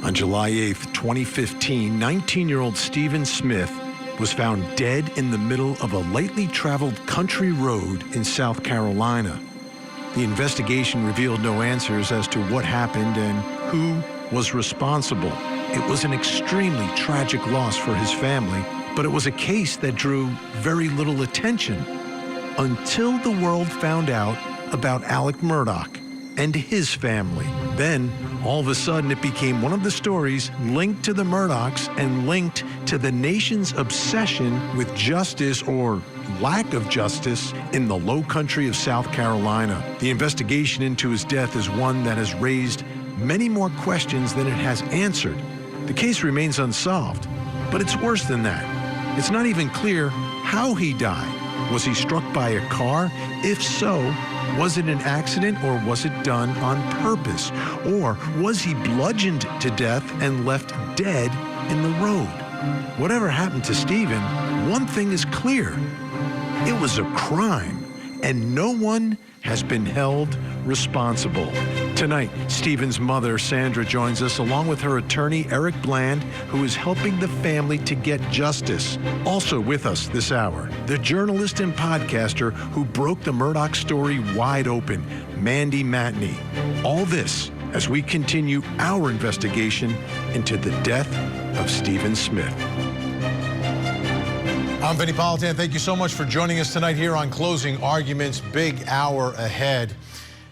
On July 8, 2015, 19-year-old Stephen Smith was found dead in the middle of a lightly traveled country road in South Carolina. The investigation revealed no answers as to what happened and who was responsible. It was an extremely tragic loss for his family, but it was a case that drew very little attention until the world found out about Alex Murdaugh and his family. Then, all of a sudden, it became one of the stories linked to the Murdaughs and linked to the nation's obsession with justice or lack of justice in the low country of South Carolina. The investigation into his death is one that has raised many more questions than it has answered. The case remains unsolved, but it's worse than that. It's not even clear how he died. Was he struck by a car? If so, was it an accident or was it done on purpose? Or was he bludgeoned to death and left dead in the road? Whatever happened to Stephen, one thing is clear. It was a crime, and no one has been held responsible. Tonight, Stephen's mother, Sandra, joins us along with her attorney, Eric Bland, who is helping the family to get justice. Also with us this hour, the journalist and podcaster who broke the Murdaugh story wide open, Mandy Matney. All this as we continue our investigation into the death of Stephen Smith. I'm Vinny Politan. Thank you so much for joining us tonight here on Closing Arguments. Big hour ahead.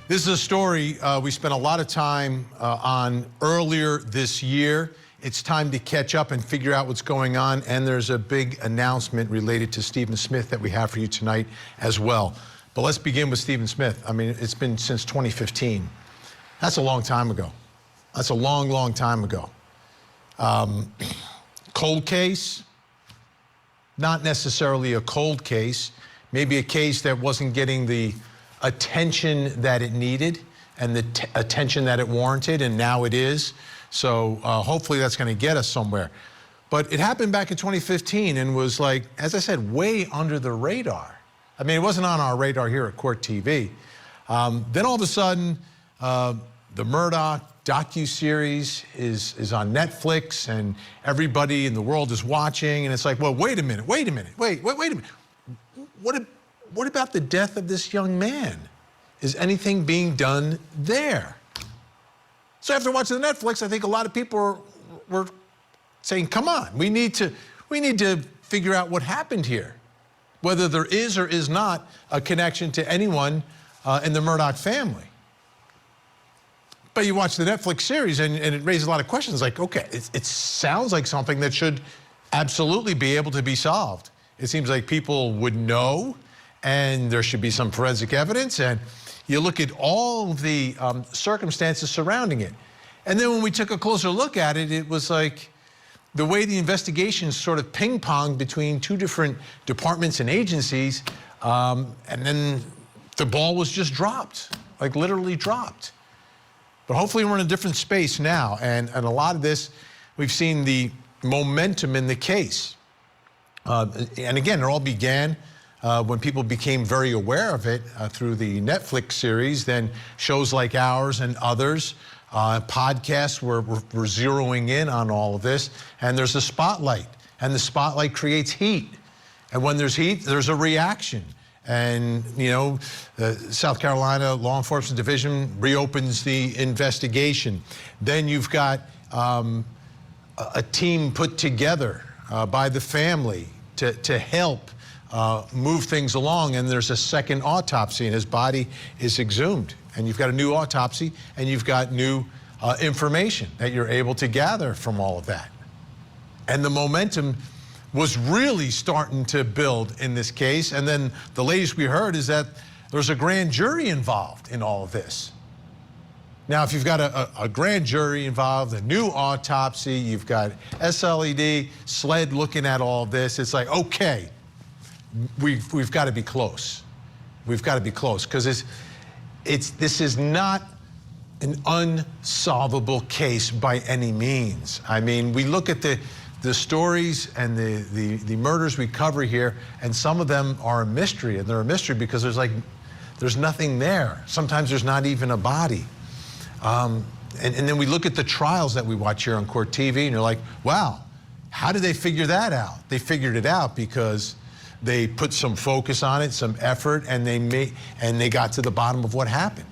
This is a story we spent a lot of time on earlier this year. It's time to catch up and figure out what's going on, and there's a big announcement related to Stephen Smith that we have for you tonight as well. But let's begin with Stephen Smith. I mean, it's been since 2015. That's a long time ago. That's a long, long time ago. Cold case. Not necessarily a cold case, maybe a case that wasn't getting the attention that it needed and the attention that it warranted, and now it is. So hopefully that's going to get us somewhere. But it happened back in 2015 and was, like, as I said, way under the radar. I mean, it wasn't on our radar here at CourtTV. Then all of a sudden, the Murdaugh docuseries is on Netflix, and everybody in the world is watching, and it's like, well, wait a minute, wait a minute. What about the death of this young man? Is anything being done there? So after watching the Netflix, I think a lot of people were saying, come on, we need to figure out what happened here, whether there is or is not a connection to anyone in the Murdaugh family. But you watch the Netflix series and it raises a lot of questions, like, okay, it sounds like something that should absolutely be able to be solved. It seems like people would know, and there should be some forensic evidence, and you look at all the circumstances surrounding it. And then when we took a closer look at it, it was like the way the investigation sort of ping-ponged between two different departments and agencies, and then the ball was just dropped, like literally dropped. But hopefully we're in a different space now, and a lot of this, we've seen the momentum in the case. And again, it all began when people became very aware of it through the Netflix series, then shows like ours and others, podcasts where we're zeroing in on all of this, and there's a spotlight, and the spotlight creates heat. And when there's heat, there's a reaction. And, you know, the South Carolina Law Enforcement Division reopens the investigation. Then you've got a team put together by the family to help move things along. And there's a second autopsy, and his body is exhumed. And you've got a new autopsy, and you've got new information that you're able to gather from all of that. And the momentum was really starting to build in this case. And then the latest we heard is that there's a grand jury involved in all of this. Now, if you've got a grand jury involved, a new autopsy, you've got SLED, SLED looking at all of this, it's like, okay, we've got to be close. We've got to be close, because this is not an unsolvable case by any means. I mean, we look at the stories and the murders we cover here, and some of them are a mystery, and they're a mystery because there's nothing there. Sometimes there's not even a body. And then we look at the trials that we watch here on Court TV, and you're like, wow, how did they figure that out? They figured it out because they put some focus on it, some effort, and they got to the bottom of what happened.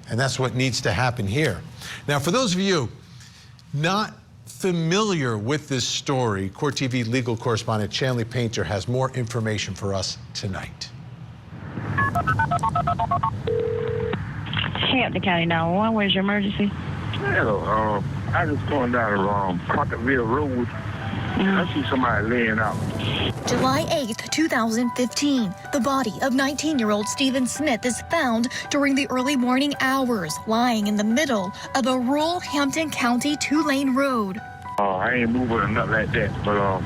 And that's what needs to happen here. Now, for those of you not familiar with this story, Court TV legal correspondent Shanley Painter has more information for us tonight. Hampton County 911, where's your emergency? Hello, I just going down Carterville Road. I see somebody laying out. July 8th, 2015, the body of 19-year-old Stephen Smith is found during the early morning hours, lying in the middle of a rural Hampton County 2-lane road. I ain't moving or nothing like that, but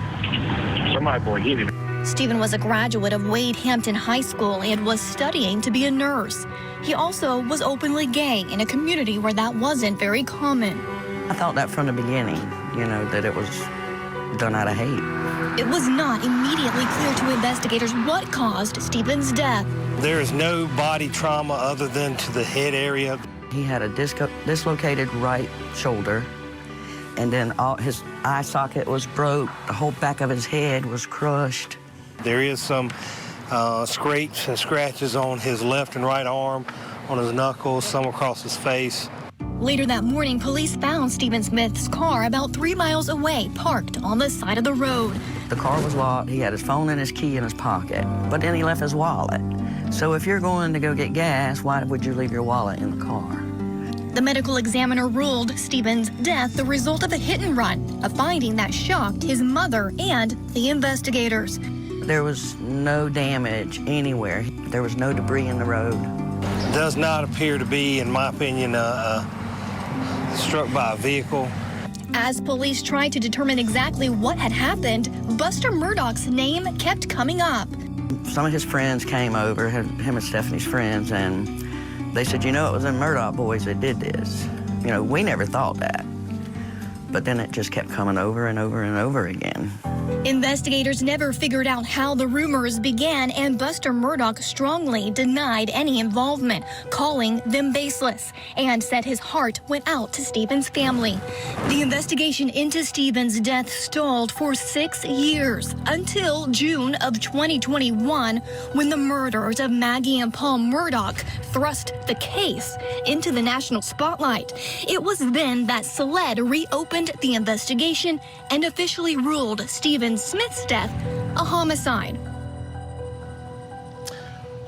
somebody gonna hit him. Stephen was a graduate of Wade Hampton High School and was studying to be a nurse. He also was openly gay in a community where that wasn't very common. I thought that from the beginning, you know, that it was done out of hate. It was not immediately clear to investigators what caused Stephen's death. There is no body trauma other than to the head area. He had a dislocated right shoulder, and then his eye socket was broke. The whole back of his head was crushed. There is some scrapes and scratches on his left and right arm, on his knuckles, some across his face. Later that morning, police found Stephen Smith's car about 3 miles away, parked on the side of the road. The car was locked. He had his phone and his key in his pocket, but then he left his wallet. So if you're going to go get gas, why would you leave your wallet in the car? The medical examiner ruled Stephen's death the result of a hit and run, a finding that shocked his mother and the investigators. There was no damage anywhere. There was no debris in the road. It does not appear to be, in my opinion, struck by a vehicle. As police tried to determine exactly what had happened, Buster Murdaugh's name kept coming up. Some of his friends came over, him and Stephanie's friends, and they said, you know, it was the Murdaugh boys that did this. You know, we never thought that. But then it just kept coming over and over and over again. Investigators never figured out how the rumors began, and Buster Murdaugh strongly denied any involvement, calling them baseless, and said his heart went out to Stephen's family. The investigation into Stephen's death stalled for 6 years, until June of 2021, when the murders of Maggie and Paul Murdaugh thrust the case into the national spotlight. It was then that SLED reopened the investigation and officially ruled Stephen Smith's death a homicide.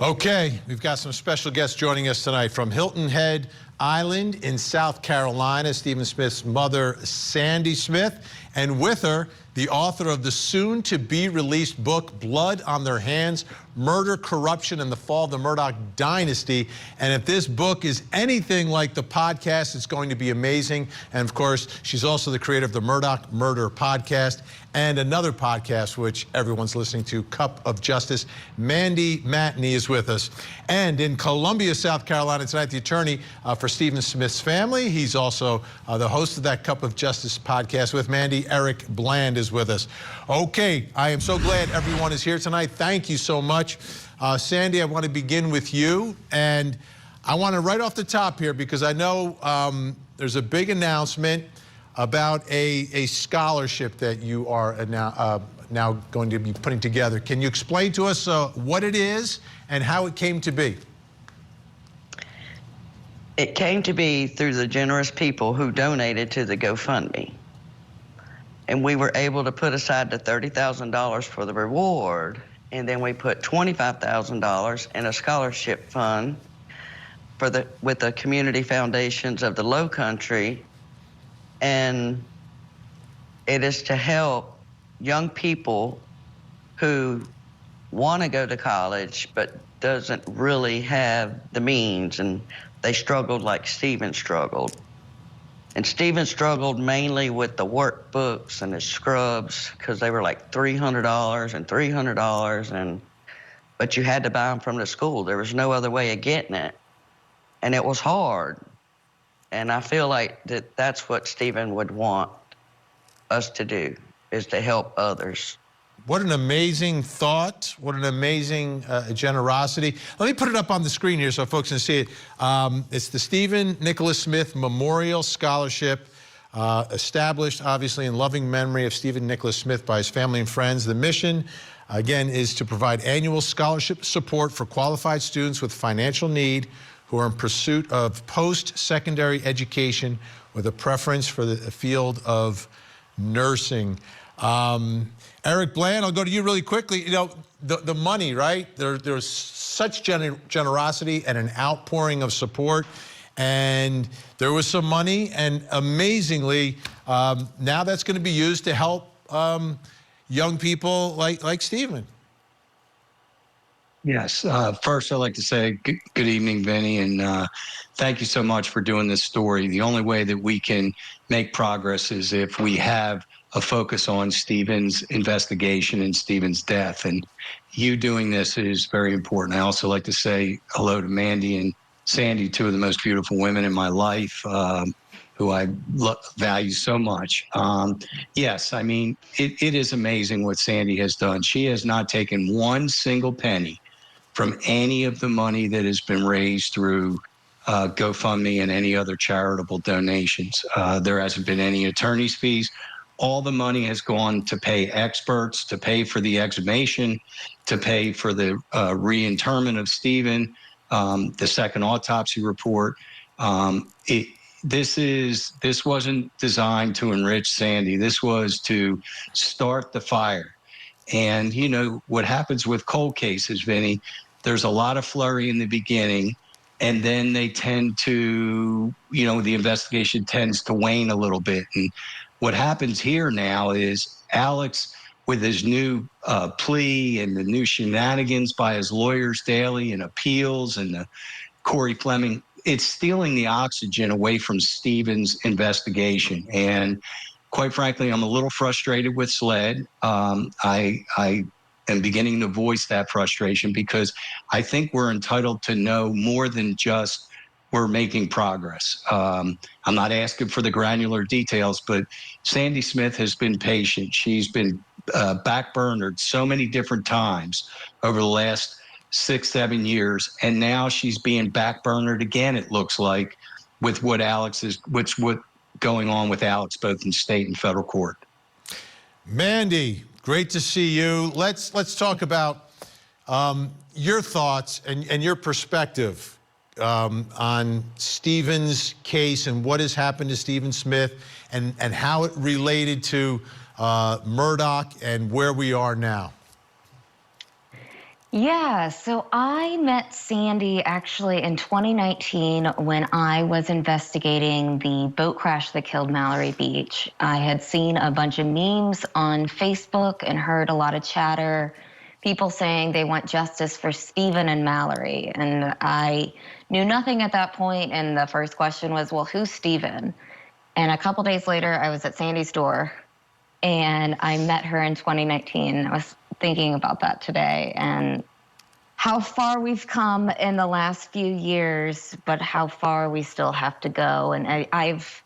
Okay, we've got some special guests joining us tonight from Hilton Head Island in South Carolina. Stephen Smith's mother, Sandy Smith, and with her, the author of the soon-to-be-released book, Blood on Their Hands, Murder, Corruption, and the Fall of the Murdaugh Dynasty. And if this book is anything like the podcast, it's going to be amazing. And of course, she's also the creator of the Murdaugh Murder podcast and another podcast, which everyone's listening to, Cup of Justice. Mandy Matney is with us. And in Columbia, South Carolina tonight, the attorney for Stephen Smith's family. He's also the host of that Cup of Justice podcast with Mandy. Eric Bland is with us. Okay, I am so glad everyone is here tonight. Thank you so much. Sandy, I want to begin with you. And I want to right off the top here, because I know there's a big announcement about a scholarship that you are now going to be putting together. Can you explain to us what it is and how it came to be? It came to be through the generous people who donated to the GoFundMe. And we were able to put aside the $30,000 for the reward, and then we put $25,000 in a scholarship fund with the community foundations of the Low Country. And it is to help young people who want to go to college but doesn't really have the means, and they struggled like Stephen struggled. And Stephen struggled mainly with the workbooks and his scrubs, because they were like $300 and $300, but you had to buy them from the school. There was no other way of getting it, and it was hard. And I feel like that's what Stephen would want us to do, is to help others What an amazing thought. What an amazing generosity. Let me put it up on the screen here so folks can see it. It's the Stephen Nicholas Smith Memorial Scholarship, established, obviously, in loving memory of Stephen Nicholas Smith by his family and friends. The mission, again, is to provide annual scholarship support for qualified students with financial need who are in pursuit of post-secondary education with a preference for the field of nursing. Eric Bland, I'll go to you really quickly. You know, the money, right? There's such generosity and an outpouring of support. And there was some money, and amazingly, now that's going to be used to help young people like Stephen. Yes. First, I'd like to say good evening, Vinny, and thank you so much for doing this story. The only way that we can make progress is if we have a focus on Stephen's investigation and Stephen's death. And you doing this is very important. I also like to say hello to Mandy and Sandy, two of the most beautiful women in my life, who I value so much. Yes, I mean, it is amazing what Sandy has done. She has not taken one single penny from any of the money that has been raised through GoFundMe and any other charitable donations. There hasn't been any attorney's fees. All the money has gone to pay experts, to pay for the exhumation, to pay for the reinterment of Stephen, the second autopsy report. This wasn't designed to enrich Sandy. This was to start the fire. And, you know, what happens with cold cases, Vinny, there's a lot of flurry in the beginning, and then they tend to, you know, the investigation tends to wane a little bit. And what happens here now is Alex, with his new plea and the new shenanigans by his lawyers daily and appeals and the Corey Fleming, it's stealing the oxygen away from Stephen's investigation. And quite frankly, I'm a little frustrated with SLED. I am beginning to voice that frustration because I think we're entitled to know more than just we're making progress. I'm not asking for the granular details, but Sandy Smith has been patient. She's been backburnered so many different times over the last 6-7 years, and now she's being backburnered again, it looks like, with what's going on with Alex, both in state and federal court. Mandy, Great to see you. Let's talk about your thoughts and your perspective on Stephen's case and what has happened to Stephen Smith and how it related to Murdaugh and where we are now. Yeah, so I met Sandy actually in 2019 when I was investigating the boat crash that killed Mallory Beach. I had seen a bunch of memes on Facebook and heard a lot of chatter, people saying they want justice for Stephen and Mallory. And I knew nothing at that point, and the first question was, well, who's Stephen? And a couple days later, I was at Sandy's door, and I met her in 2019. I was thinking about that today and how far we've come in the last few years, but how far we still have to go. And I've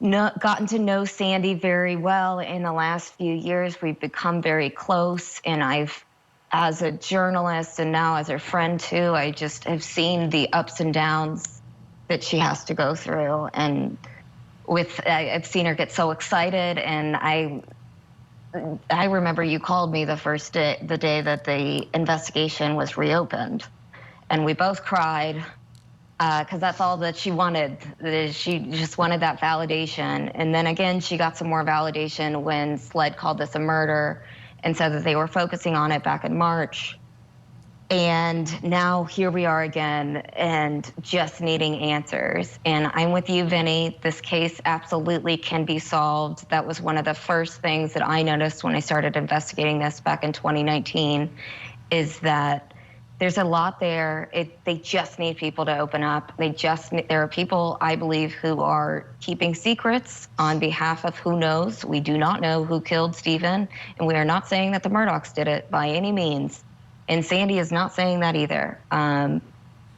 gotten to know Sandy very well in the last few years. We've become very close, and I've, as a journalist and now as her friend too, I just have seen the ups and downs that she has to go through. And I've seen her get so excited, and I remember you called me the day that the investigation was reopened, and we both cried because that's all that she wanted. She just wanted that validation. And then again, she got some more validation when SLED called this a murder and said that they were focusing on it back in March. And now here we are again and just needing answers. And I'm with you, Vinny. This case absolutely can be solved. That was one of the first things that I noticed when I started investigating this back in 2019, is that there's a lot there. They just need people to open up. There are people, I believe, who are keeping secrets on behalf of who knows. We do not know who killed Stephen, and we are not saying that the Murdaughs did it by any means. And Sandy is not saying that either.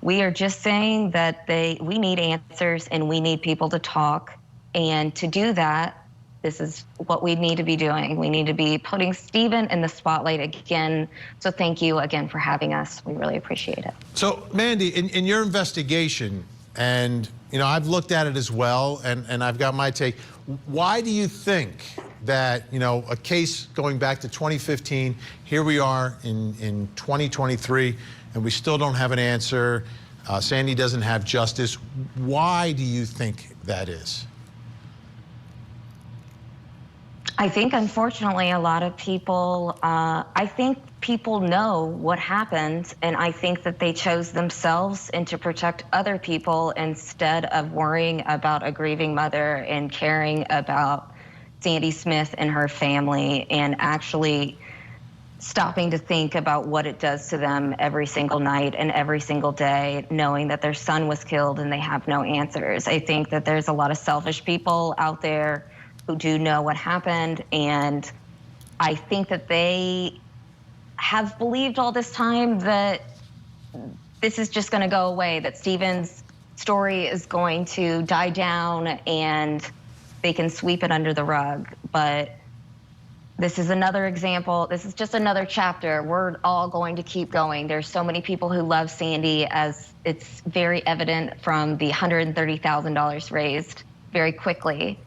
We are just saying that we need answers and we need people to talk. And to do that, This is what we need to be doing. We need to be putting Stephen in the spotlight again. So thank you again for having us. We really appreciate it. So, Mandy, in your investigation, and I've looked at it as well, and I've got my take. Why do you think that a case going back to 2015, here we are in 2023, and we still don't have an answer? Sandy doesn't have justice. Why do you think that is? I think, unfortunately, a lot of people, I think people know what happened, and I think that they chose themselves and to protect other people instead of worrying about a grieving mother and caring about Sandy Smith and her family and actually stopping to think about what it does to them every single night and every single day, knowing that their son was killed and they have no answers. I think that there's a lot of selfish people out there who do know what happened, and I think that they have believed all this time that this is just going to go away, that Stephen's story is going to die down and they can sweep it under the rug. But this is another example. This is just another chapter. We're all going to keep going. There's so many people who love Sandy, as it's very evident from the $130,000 raised very quickly.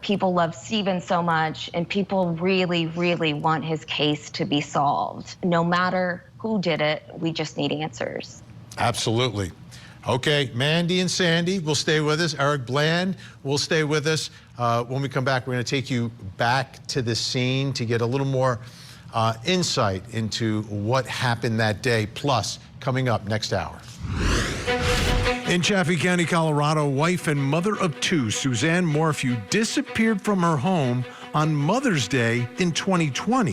People love Stephen so much, and people really, really want his case to be solved. No matter who did it, we just need answers. Absolutely. Okay, Mandy and Sandy will stay with us. Eric Bland will stay with us. When we come back, we're going to take you back to the scene to get a little more insight into what happened that day. Plus, coming up next hour. In Chaffee County, Colorado, wife and mother of two, Suzanne Morphew, disappeared from her home on Mother's Day in 2020.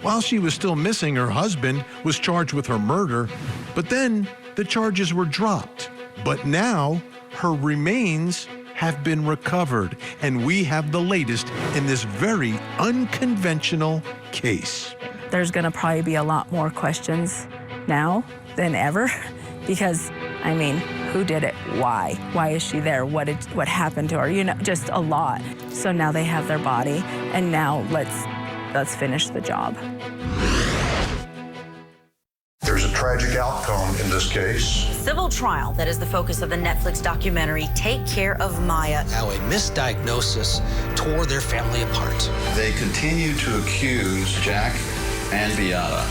While she was still missing, her husband was charged with her murder, but then the charges were dropped. But now her remains have been recovered, and we have the latest in this very unconventional case. There's going to probably be a lot more questions now than ever because, I mean, who did it? Why? Why is she there? What happened to her? Just a lot. So now they have their body, and now let's finish the job. There's a tragic outcome in this case. Civil trial that is the focus of the Netflix documentary Take Care of Maya. How a misdiagnosis tore their family apart. They continue to accuse Jack and Beata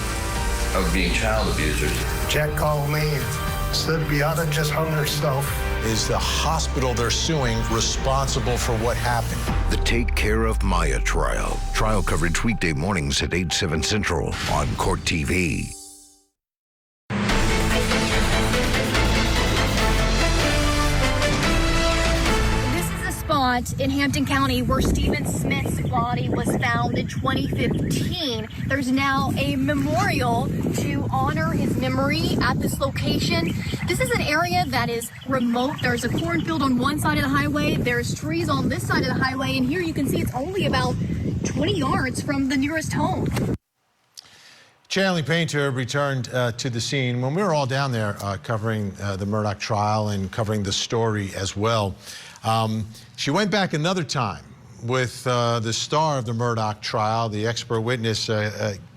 of being child abusers. Jack called me and said Beata just hung herself. Is the hospital they're suing responsible for what happened? The Take Care of Maya trial. Trial coverage weekday mornings at 8, 7 Central on CourtTV. In Hampton County, where Stephen Smith's body was found in 2015. There's now a memorial to honor his memory at this location. This is an area that is remote. There's a cornfield on one side of the highway. There's trees on this side of the highway. And here you can see it's only about 20 yards from the nearest home. Chanley Painter returned to the scene when we were all down there covering the Murdaugh trial and covering the story as well. She went back another time with the star of the Murdaugh trial, the expert witness,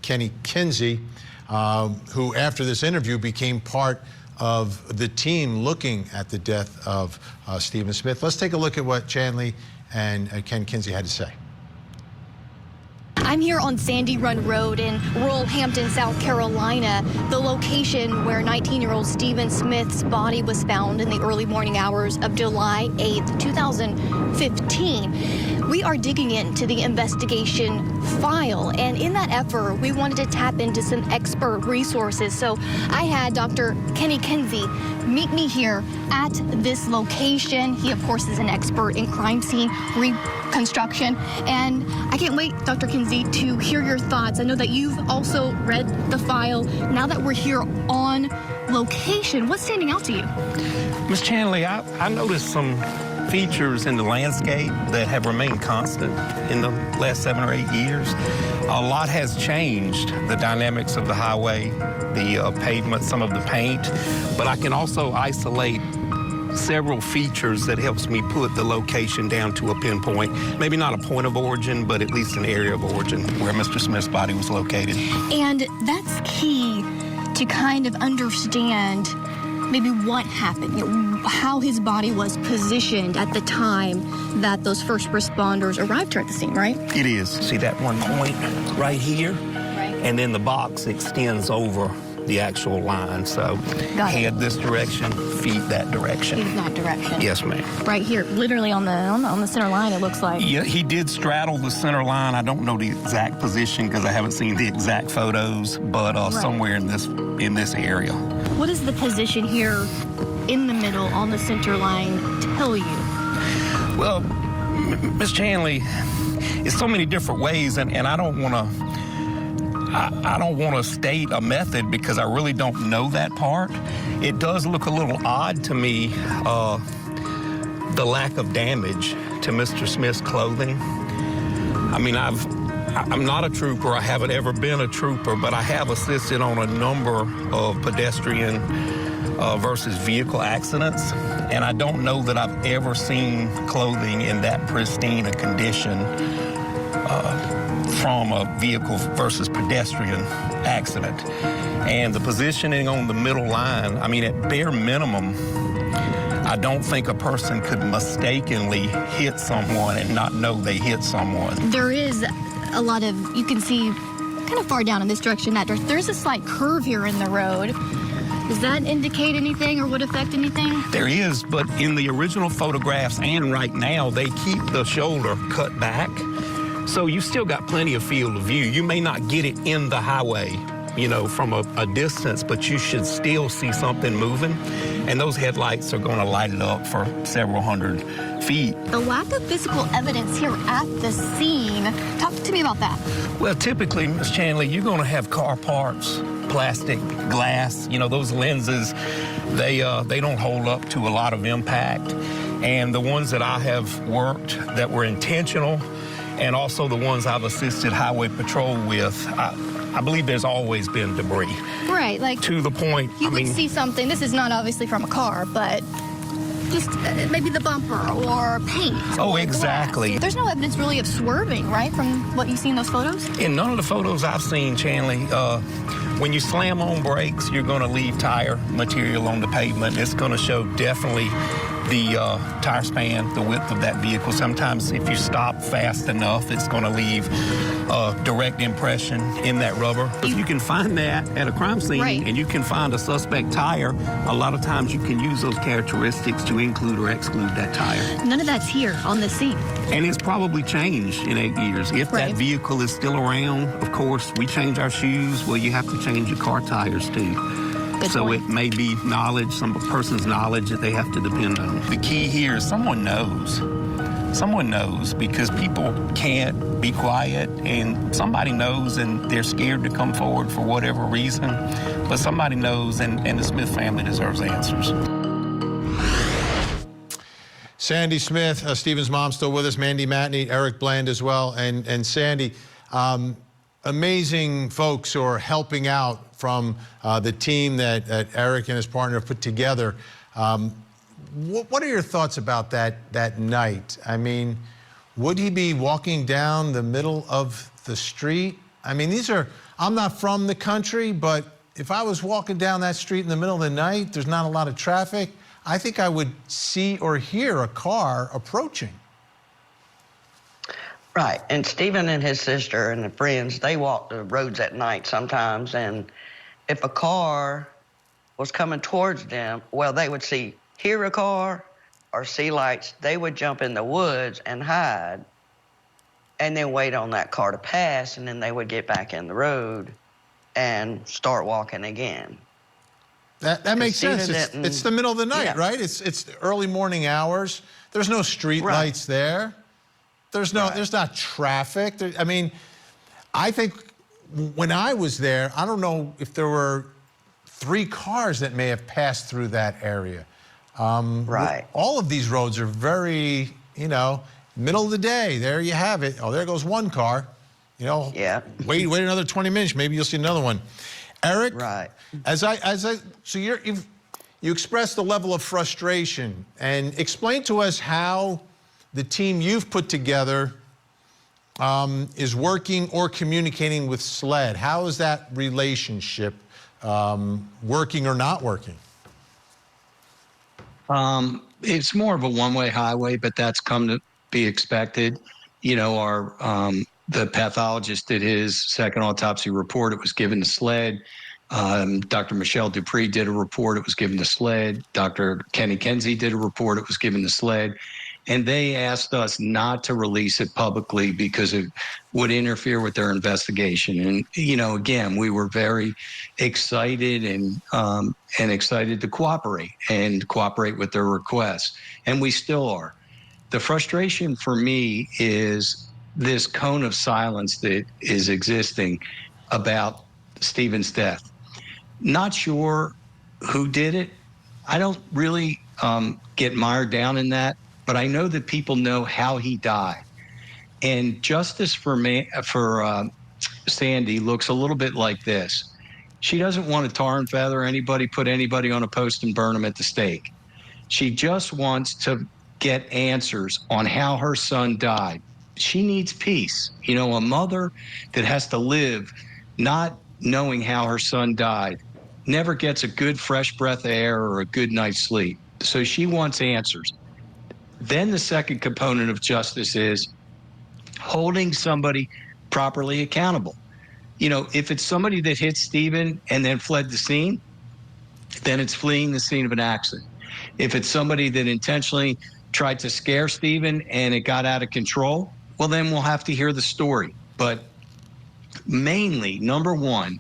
Kenny Kinsey, who after this interview became part of the team looking at the death of Stephen Smith. Let's take a look at what Chanley and Ken Kinsey had to say. I'm here on Sandy Run Road in rural Hampton, South Carolina, the location where 19-year-old Stephen Smith's body was found in the early morning hours of July 8th, 2015. We are digging into the investigation file, and in that effort, we wanted to tap into some expert resources. So I had Dr. Kenny Kinsey meet me here at this location. He, of course, is an expert in crime scene reconstruction, and I can't wait, Dr. Kinsey, to hear your thoughts. I know that you've also read the file. Now that we're here on location, what's standing out to you? Ms. Chanley, I noticed some features in the landscape that have remained constant in the last 7 or 8 years. A lot has changed, the dynamics of the highway, the pavement, some of the paint, but I can also isolate several features that helps me put the location down to a pinpoint. Maybe not a point of origin, but at least an area of origin where Mr. Smith's body was located. And that's key to kind of understand maybe what happened, how his body was positioned at the time that those first responders arrived here at the scene, right? It is. See that one point right here? Right. And then the box extends over the actual line. So head this direction, feet that direction. In that direction. Yes, ma'am. Right here, literally on the center line, it looks like. Yeah, he did straddle the center line. I don't know the exact position because I haven't seen the exact photos, but somewhere in this area. What does the position here in the middle on the center line tell you? Well, Ms. Chanley, it's so many different ways, and I don't want to. I don't want to state a method because I really don't know that part. It does look a little odd to me, the lack of damage to Mr. Smith's clothing. I mean, I'm not a trooper. I haven't ever been a trooper, but I have assisted on a number of pedestrian versus vehicle accidents, and I don't know that I've ever seen clothing in that pristine a condition from a vehicle versus pedestrian accident. And the positioning on the middle line, I mean, at bare minimum, I don't think a person could mistakenly hit someone and not know they hit someone. There is a lot of, you can see kind of far down in this direction, that direction. There's a slight curve here in the road. Does that indicate anything or would affect anything? There is, but in the original photographs and right now, they keep the shoulder cut back. So you still got plenty of field of view. You may not get it in the highway, you know, from a distance, but you should still see something moving. And those headlights are going to light it up for several hundred feet. The lack of physical evidence here at the scene, talk to me about that. Well, typically, Ms. Chanley, you're going to have car parts, plastic, glass. You know, those lenses, they don't hold up to a lot of impact. And the ones that I have worked that were intentional, and also the ones I've assisted Highway Patrol with, I believe there's always been debris. Right, like to the point, you would see something, this is not obviously from a car, but just maybe the bumper or paint. Oh, exactly. Glass. There's no evidence really of swerving, right, from what you see in those photos? In none of the photos I've seen, Chanley, when you slam on brakes, you're going to leave tire material on the pavement. It's going to show definitely the tire span, the width of that vehicle. Sometimes if you stop fast enough, it's going to leave a direct impression in that rubber. If you can find that at a crime scene and you can find a suspect tire, a lot of times you can use those characteristics to include or exclude that tire. None of that's here on the scene. And it's probably changed in 8 years. If that vehicle is still around, of course, we change our shoes. Well, you have to change your car tires too. So it may be knowledge, some person's knowledge that they have to depend on. The key here is someone knows. Someone knows, because people can't be quiet, and somebody knows and they're scared to come forward for whatever reason. But somebody knows, and the Smith family deserves answers. Sandy Smith, Stephen's mom, still with us. Mandy Matney, Eric Bland as well. And Sandy, amazing folks who are helping out from the team that Eric and his partner put together. What are your thoughts about that night? I mean, would he be walking down the middle of the street? I mean, I'm not from the country, but if I was walking down that street in the middle of the night, there's not a lot of traffic, I think I would see or hear a car approaching. Right, and Stephen and his sister and the friends, they walk the roads at night sometimes, and if a car was coming towards them, well, they would hear a car or see lights, they would jump in the woods and hide and then wait on that car to pass, and then they would get back in the road and start walking again. That makes sense. It's the middle of the night, right? It's the early morning hours. There's no street lights there. There's not traffic. I mean, I think when I was there, I don't know if there were 3 cars that may have passed through that area. All of these roads are very, middle of the day. There you have it. Oh, there goes one car. Wait another 20 minutes. Maybe you'll see another one. Eric, so You expressed a level of frustration, and explain to us how the team you've put together is working or communicating with SLED. How is that relationship working or not working? It's more of a one-way highway, but that's come to be expected. You know, the pathologist did his second autopsy report. It was given to SLED. Dr. Michelle Dupree did a report. It was given to SLED. Dr. Kenny Kenzie did a report. It was given to SLED. And they asked us not to release it publicly because it would interfere with their investigation. And, you know, again, we were very excited and excited to cooperate with their requests. And we still are. The frustration for me is this cone of silence that is existing about Stephen's death. Not sure who did it. I don't really get mired down in that, but I know that people know how he died. And justice for Sandy looks a little bit like this. She doesn't want to tar and feather anybody, put anybody on a post and burn them at the stake. She just wants to get answers on how her son died. She needs peace. You know, a mother that has to live not knowing how her son died never gets a good fresh breath of air or a good night's sleep. So she wants answers. Then the second component of justice is holding somebody properly accountable. You know, if it's somebody that hit Stephen and then fled the scene, then it's fleeing the scene of an accident. If it's somebody that intentionally tried to scare Stephen and it got out of control, well, then we'll have to hear the story. But mainly, number one,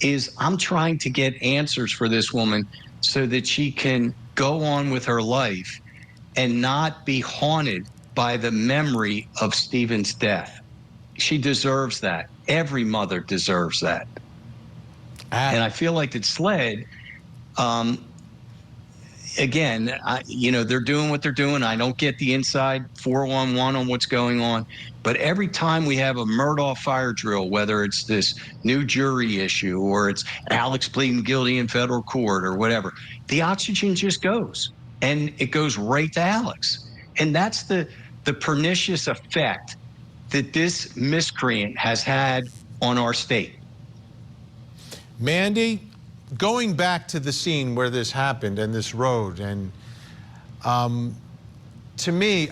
is I'm trying to get answers for this woman so that she can go on with her life and not be haunted by the memory of Stephen's death. She deserves that. Every mother deserves that. And I feel like that SLED, again, you know, they're doing what they're doing. I don't get the inside 411 on what's going on. But every time we have a Murdaugh fire drill, whether it's this new jury issue or it's Alex pleading guilty in federal court or whatever, the oxygen just goes. And it goes right to Alex. And that's the pernicious effect that this miscreant has had on our state. Mandy, going back to the scene where this happened and this road, and to me,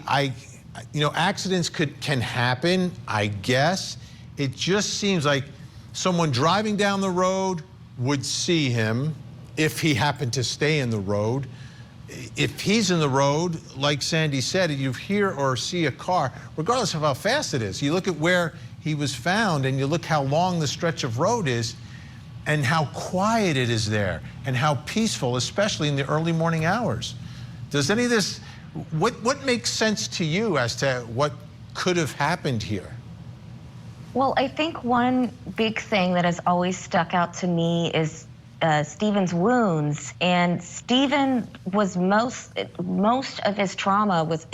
you know, accidents can happen, I guess. It just seems like someone driving down the road would see him if he happened to stay in the road. If he's in the road, like Sandy said, you hear or see a car, regardless of how fast it is. You look at where he was found and you look how long the stretch of road is and how quiet it is there and how peaceful, especially in the early morning hours. Does any of this, what makes sense to you as to what could have happened here? Well, I think one big thing that has always stuck out to me is Stephen's wounds, and Stephen was most of his trauma was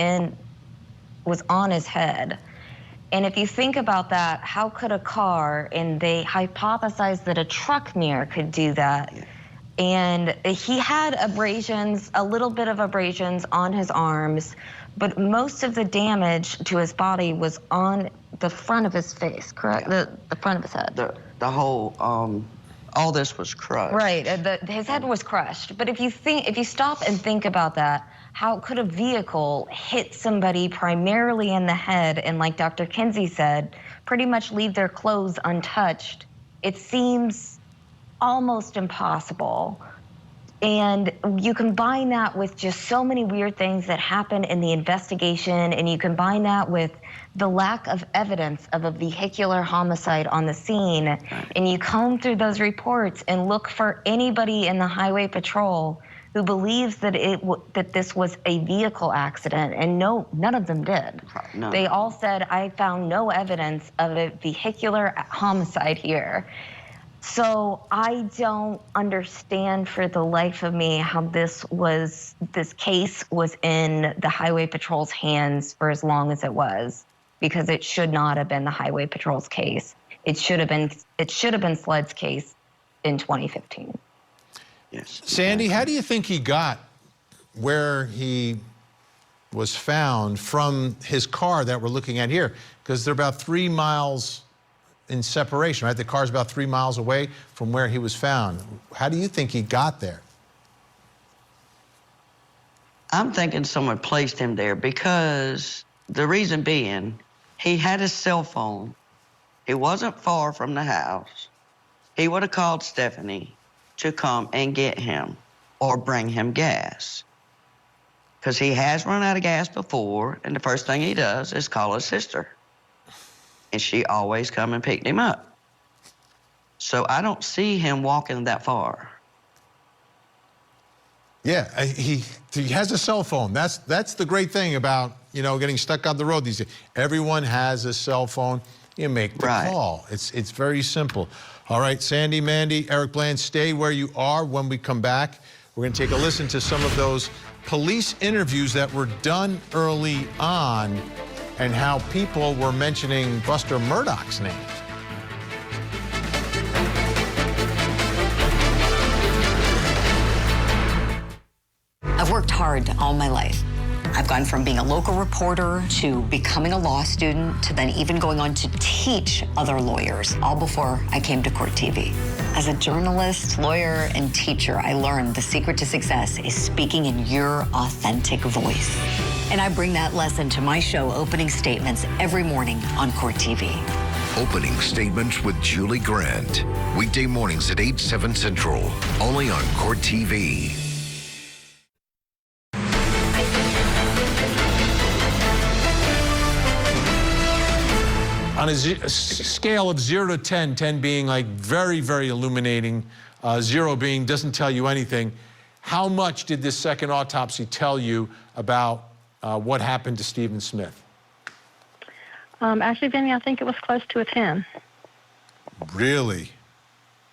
on his head. And if you think about that, how could a car, and they hypothesized that a truck mirror could do that. And he had abrasions, a little bit of abrasions on his arms, but most of the damage to his body was on the front of his face, correct? Yeah. The front of his head. The whole, all this was crushed. Right, his head was crushed. But if you stop and think about that, how could a vehicle hit somebody primarily in the head and, like Dr. Kinsey said, pretty much leave their clothes untouched? It seems almost impossible. And you combine that with just so many weird things that happen in the investigation, and you combine that with the lack of evidence of a vehicular homicide on the scene, and you comb through those reports and look for anybody in the highway patrol who believes that that this was a vehicle accident, and none of them did. No. They all said, I found no evidence of a vehicular homicide here. So I don't understand for the life of me how this case was in the Highway Patrol's hands for as long as it was, because it should not have been the Highway Patrol's case. It should have been SLED's case in 2015. Yes. Sandy, how do you think he got where he was found from his car that we're looking at here? Because they're about 3 miles in separation, right? The car's about 3 miles away from where he was found. How do you think he got there? I'm thinking someone placed him there because the reason being, he had his cell phone. He wasn't far from the house. He would have called Stephanie to come and get him or bring him gas. Because he has run out of gas before, and the first thing he does is call his sister. And she always come and picked him up. So I don't see him walking that far. Yeah, he has a cell phone. That's the great thing about, you know, getting stuck on the road these days. Everyone has a cell phone. You make the call. It's very simple. All right, Sandy, Mandy, Eric Bland, stay where you are. When we come back, we're going to take a listen to some of those police interviews that were done early on and how people were mentioning Buster Murdaugh's name. I've worked hard all my life. I've gone from being a local reporter to becoming a law student to then even going on to teach other lawyers, all before I came to CourtTV. As a journalist, lawyer, and teacher, I learned the secret to success is speaking in your authentic voice. And I bring that lesson to my show, Opening Statements, every morning on CourtTV. Opening Statements with Julie Grant. Weekday mornings at 8, 7 Central. Only on CourtTV. On a scale of 0 to 10, 10 being like very, very illuminating, 0 being doesn't tell you anything, how much did this second autopsy tell you about what happened to Stephen Smith? Actually, Vinny, I think it was close to a 10. Really?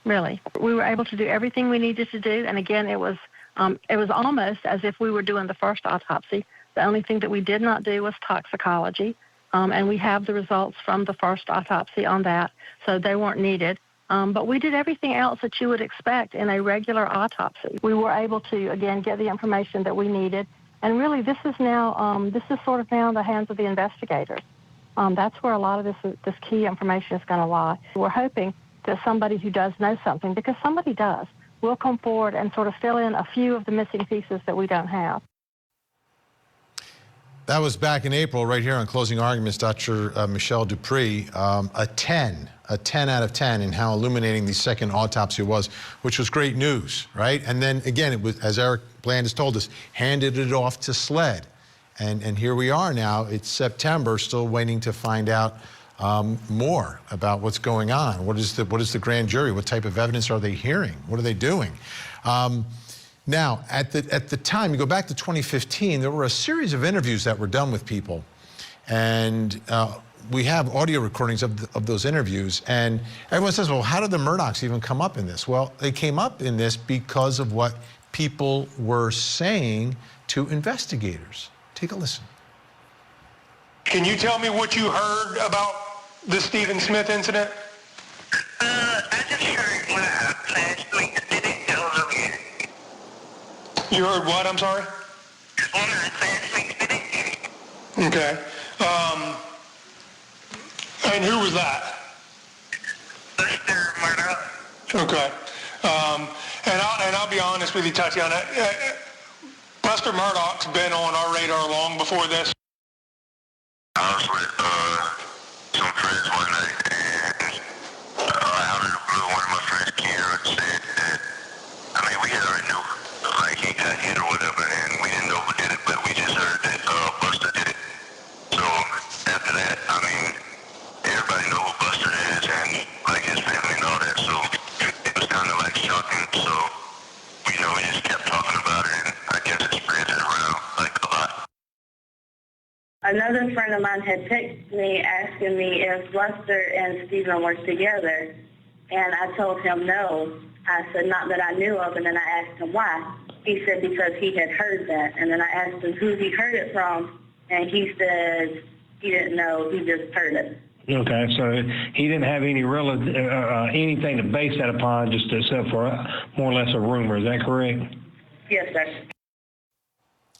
Really. We were able to do everything we needed to do, and again, it was almost as if we were doing the first autopsy. The only thing that we did not do was toxicology. And we have the results from the first autopsy on that, so they weren't needed. But we did everything else that you would expect in a regular autopsy. We were able to, again, get the information that we needed. And really, this is now, this is sort of now in the hands of the investigators. That's where a lot of this key information is going to lie. We're hoping that somebody who does know something, because somebody does, will come forward and sort of fill in a few of the missing pieces that we don't have. That was back in April, right here on Closing Arguments, Dr. Michelle Dupree, a 10 out of 10 in how illuminating the second autopsy was, which was great news, right? And then again, it was, as Eric Bland has told us, handed it off to SLED. And here we are now, it's September, still waiting to find out more about what's going on. What is the grand jury? What type of evidence are they hearing? What are they doing? Now, at the time, you go back to 2015, there were a series of interviews that were done with people. And we have audio recordings of those interviews. And everyone says, well, how did the Murdaughs even come up in this? Well, they came up in this because of what people were saying to investigators. Take a listen. Can you tell me what you heard about the Stephen Smith incident? I just heard when last week did it. You heard what? I'm sorry? Okay. And who was that? Buster Murdaugh. Okay. And I'll be honest with you, Tatiana. Buster Murdaugh's been on our radar long before this. I was with some friends one night, and out of the blue, one of my friends came here and said that, I mean, we had already knew, like, he got hit or whatever, and we didn't know who did it, but we just heard that Buster did it. So after that, I mean, everybody know who Buster is, and like his family and all that, so it was kind of like shocking. So, you know, we just kept talking about it, and I guess it spread it around like a lot. Another friend of mine had texted me asking me if Buster and Stephen were together, and I told him no. I said, not that I knew of, and then I asked him why. He said because he had heard that, and then I asked him who he heard it from, and he said he didn't know, he just heard it. Okay, so he didn't have any anything to base that upon, just except for more or less a rumor. Is that correct? Yes, sir.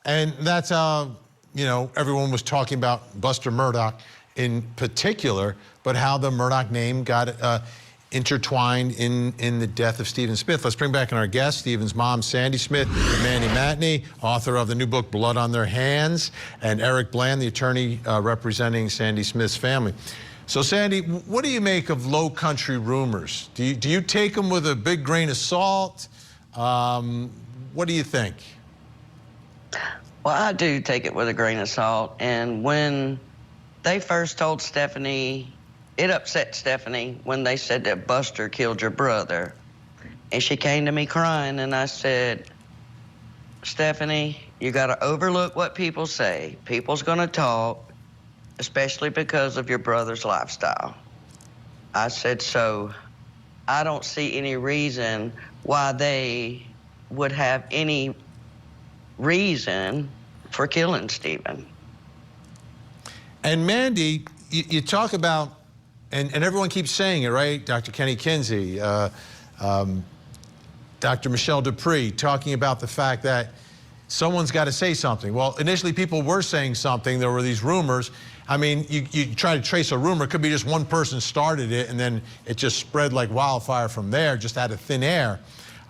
And that's how, everyone was talking about Buster Murdaugh in particular, but how the Murdaugh name got intertwined in the death of Stephen Smith. Let's bring back in our guest, Stephen's mom, Sandy Smith, and Mandy Matney, author of the new book, Blood on Their Hands, and Eric Bland, the attorney representing Sandy Smith's family. So, Sandy, what do you make of low country rumors? Do you take them with a big grain of salt? What do you think? Well, I do take it with a grain of salt. And when they first told Stephanie, it upset Stephanie when they said that Buster killed your brother. And she came to me crying, and I said, Stephanie, you got to overlook what people say. People's going to talk, especially because of your brother's lifestyle. I said, so I don't see any reason why they would have any reason for killing Stephen. And Mandy, you talk about, and everyone keeps saying it, right? Dr. Kenny Kinsey, Dr. Michelle Dupree, talking about the fact that someone's got to say something. Well, initially people were saying something. There were these rumors. I mean, you try to trace a rumor. It could be just one person started it, and then it just spread like wildfire from there, just out of thin air.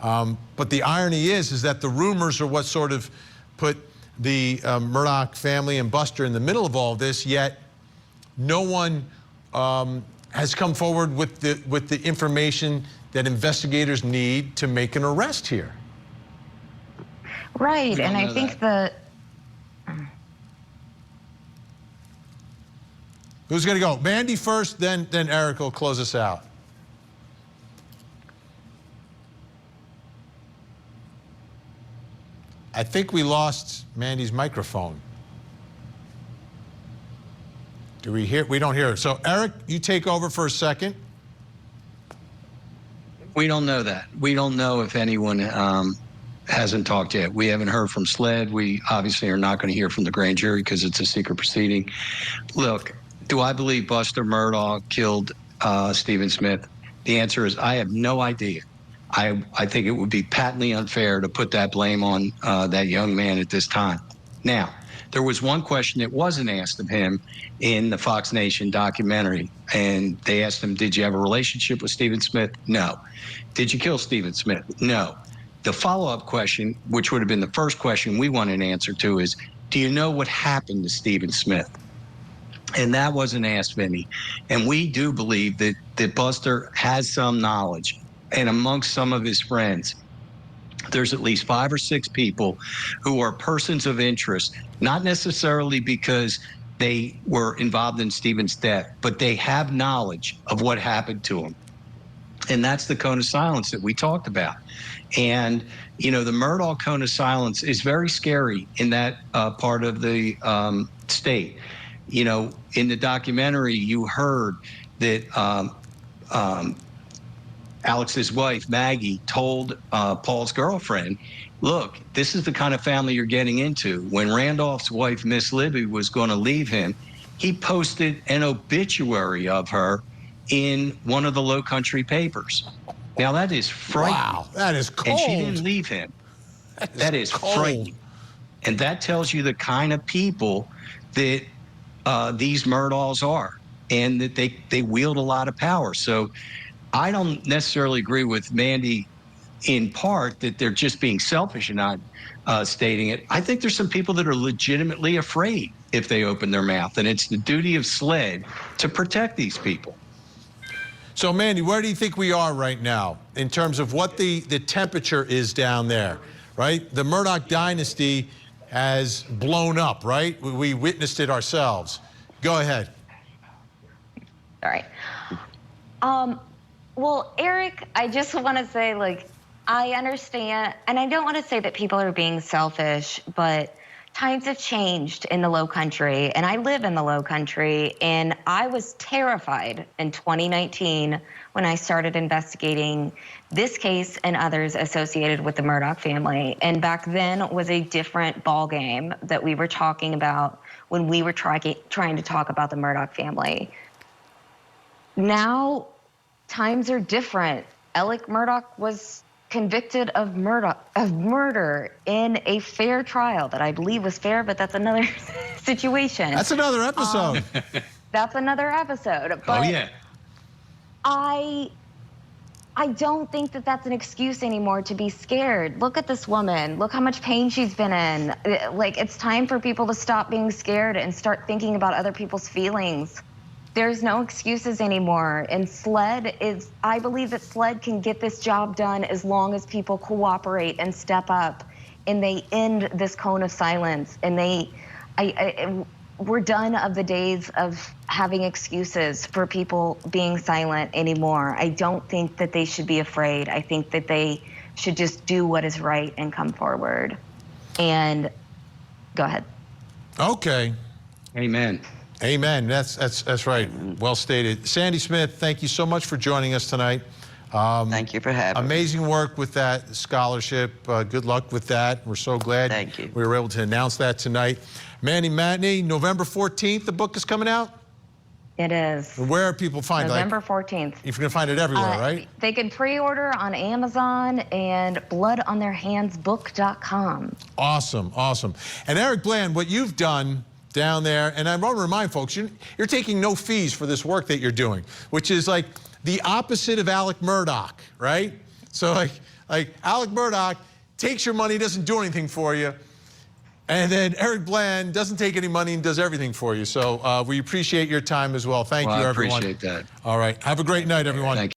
But the irony is that the rumors are what sort of put the Murdaugh family and Buster in the middle of all this, yet no one has come forward with the information that investigators need to make an arrest here. Right, and I think Who's going to go? Mandy first, then Eric will close us out. I think we lost Mandy's microphone. Do we hear? We don't hear it. So Eric, you take over for a second. We don't know that. We don't know if anyone hasn't talked yet. We haven't heard from SLED. We obviously are not going to hear from the grand jury because it's a secret proceeding. Look, do I believe Buster Murdaugh killed Stephen Smith? The answer is I have no idea. I think it would be patently unfair to put that blame on that young man at this time. Now, there was one question that wasn't asked of him in the Fox Nation documentary, and they asked him, did you have a relationship with Stephen Smith? No. Did you kill Stephen Smith? No. The follow-up question, which would have been the first question we wanted an answer to, is, do you know what happened to Stephen Smith? And that wasn't asked, Vinny. And we do believe that Buster has some knowledge. And amongst some of his friends, there's at least 5 or 6 people who are persons of interest, not necessarily because they were involved in Stephen's death, but they have knowledge of what happened to him. And that's the cone of silence that we talked about. And, the Murdaugh cone of silence is very scary in that part of the state. In the documentary, you heard that Alex's wife, Maggie, told Paul's girlfriend, look, this is the kind of family you're getting into. When Randolph's wife, Miss Libby, was going to leave him, he posted an obituary of her in one of the Low Country papers. Now, that is frightening. Wow, that is cold. And she didn't leave him. That is frightening. And that tells you the kind of people that these Murdaughs are, and that they wield a lot of power. So I don't necessarily agree with Mandy in part that they're just being selfish and not stating it. I think there's some people that are legitimately afraid if they open their mouth, and it's the duty of SLED to protect these people. So, Mandy, where do you think we are right now in terms of what the temperature is down there, right? The Murdaugh dynasty has blown up, right? We witnessed it ourselves. Go ahead. All right. Well, Eric, I just want to say, I understand, and I don't want to say that people are being selfish, but times have changed in the Low Country, and I live in the Low Country, and I was terrified in 2019 when I started investigating this case and others associated with the Murdaugh family. And back then was a different ballgame that we were talking about when we were trying to talk about the Murdaugh family. now times are different. Alex Murdaugh was convicted of murder in a fair trial that I believe was fair, but that's another situation. That's another episode. That's another episode. But Oh, yeah. I don't think that that's an excuse anymore to be scared. Look at this woman. Look how much pain she's been in. Like, it's time for people to stop being scared and start thinking about other people's feelings. There's no excuses anymore. And I believe that SLED can get this job done as long as people cooperate and step up and they end this cone of silence. And we're done of the days of having excuses for people being silent anymore. I don't think that they should be afraid. I think that they should just do what is right and come forward. And go ahead. Okay. Amen. Amen. That's right. Well stated. Sandy Smith, thank you so much for joining us tonight. Thank you for having me. Amazing work with that scholarship. Good luck with that. We're so glad we were able to announce that tonight. Manny Matney, November 14th, the book is coming out? It is. Where are people find it? November 14th. You're going to find it everywhere, right? They can pre-order on Amazon and bloodontheirhandsbook.com. Awesome, awesome. And Eric Bland, what you've done down there, and I want to remind folks, you're taking no fees for this work that you're doing, which is like the opposite of Alex Murdaugh, right? So like Alex Murdaugh takes your money, doesn't do anything for you, and then Eric Bland doesn't take any money and does everything for you. So we appreciate your time as well. Thank you, everyone. I appreciate that. All right. Have a great night, everyone. Thank you.